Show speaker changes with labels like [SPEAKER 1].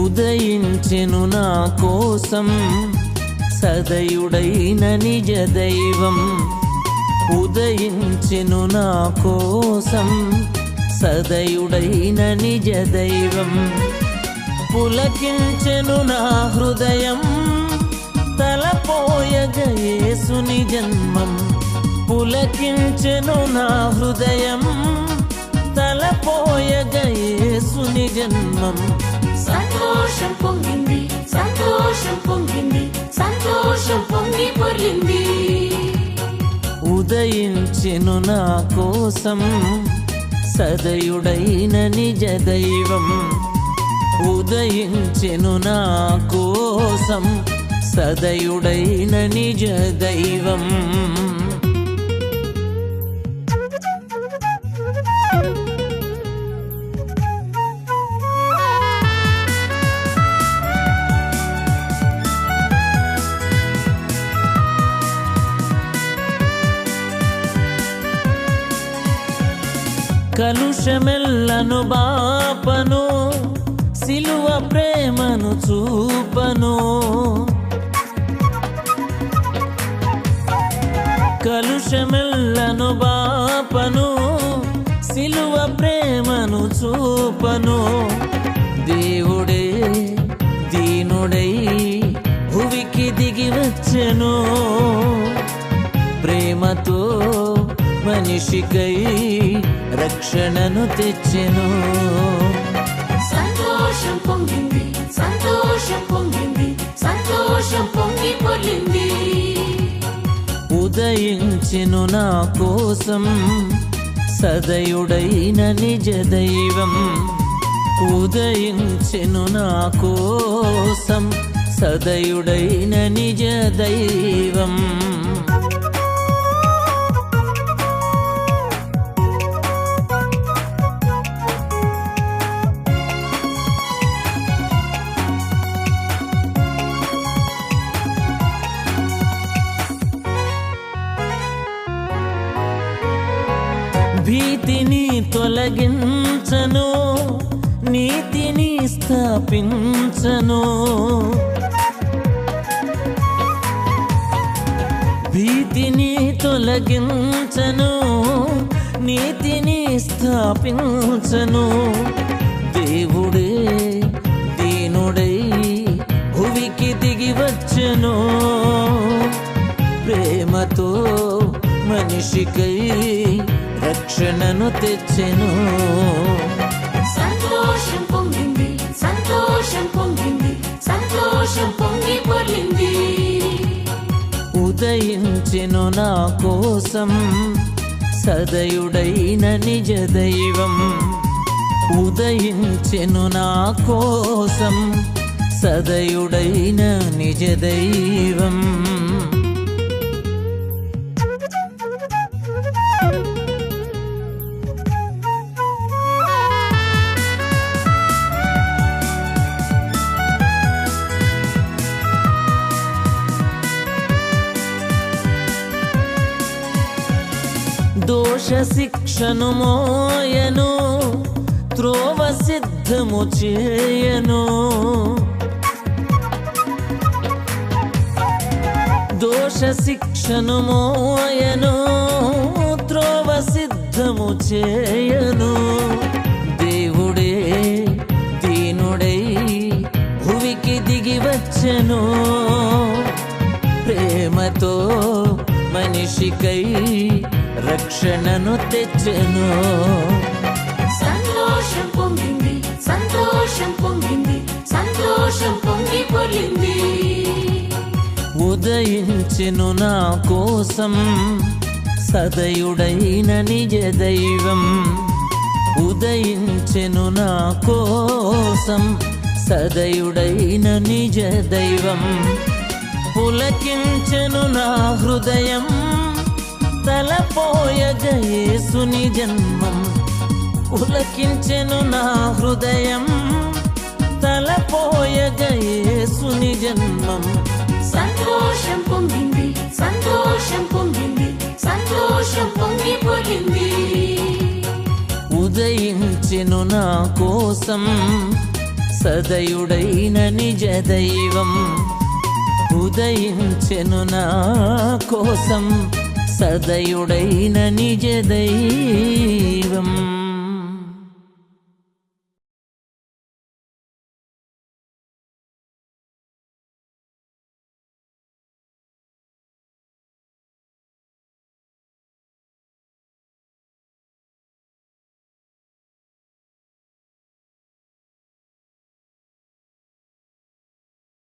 [SPEAKER 1] ఉదయించెను నా కోసం సదయుడైన నిజ దైవం. ఉదయించెను నా కోసం సదయుడైన నిజ దైవం. పులకించెను నా హృదయం తలపోయగ యేసుని జన్మం. పులకించెను నా హృదయం తలపోయగ యేసుని జన్మం.
[SPEAKER 2] సంతోషం పొంగింది, సంతోషం పొంగింది, సంతోషం పొంగి పొర్లింది.
[SPEAKER 1] ఉదయించెను నా కోసం సదయుడైన నిజ దైవం. ఉదయించెను నా కోసం సదయుడైన నిజ దైవం. కలుషమెల్లను బాపను, సిలువ ప్రేమను చూపను. కలుషమెల్లను బాపను, సిలువ ప్రేమను చూపను. దేవుడే దీనుడై భువికి దిగి వచ్చెను. ప్రేమతో మనిషికై రక్షణను తెచ్చెను.
[SPEAKER 2] సంతోషం పొంగింది, సంతోషం పొంగింది, సంతోషం పొంగి పొర్లింది.
[SPEAKER 1] ఉదయించెను నా కోసం సదయుడైన నిజ దైవం. ఉదయించెను నా కోసం సదయుడైన నిజ దైవం. భీతిని తొలగించను, నీతిని స్థాపించను. భీతిని తొలగించను, నీతిని స్థాపించను. దేవుడే దీనుడై భువికి దిగి వచ్చెను. ప్రేమతో మనిషికై రక్షణను తెచ్చెను.
[SPEAKER 2] సంతోషం పొంగింది, సంతోషం పొంగింది, సంతోషం పొంగి పొర్లింది.
[SPEAKER 1] ఉదయించెను నా కోసం సదయుడైన నిజ దైవం. ఉదయించెను నా కోసం సదయుడైన నిజ దైవం. దోష శిక్షను మోయను, త్రోవ సిద్ధము చేయను. దోష శిక్షను మోయను, త్రోవ సిద్ధము చేయను. దేవుడే దీనుడై భువికి దిగి వచ్చెను. ప్రేమతో మనిషికై రక్షణను తెచ్చెను.
[SPEAKER 2] సంతోషం పొంగింది, సంతోషం పొంగింది, సంతోషం పొంగి పొర్లింది.
[SPEAKER 1] ఉదయించెను నా కోసం సదయుడైన నిజ దైవం. ఉదయించెను నా కోసం సదయుడైన నిజ దైవం. పులకించెను నా హృదయం తలపోయగ యేసుని జన్మం. పులకించెను నా హృదయం తలపోయగ యేసుని జన్మం.
[SPEAKER 2] సంతోషం పొంగింది, సంతోషం పొంగింది, సంతోషం పొంగి పొర్లింది.
[SPEAKER 1] ఉదయించెను నా కోసం సదయుడైన నిజ దైవం ఉదయించెను నా కోసం, సదయుడైన నిజ దైవం.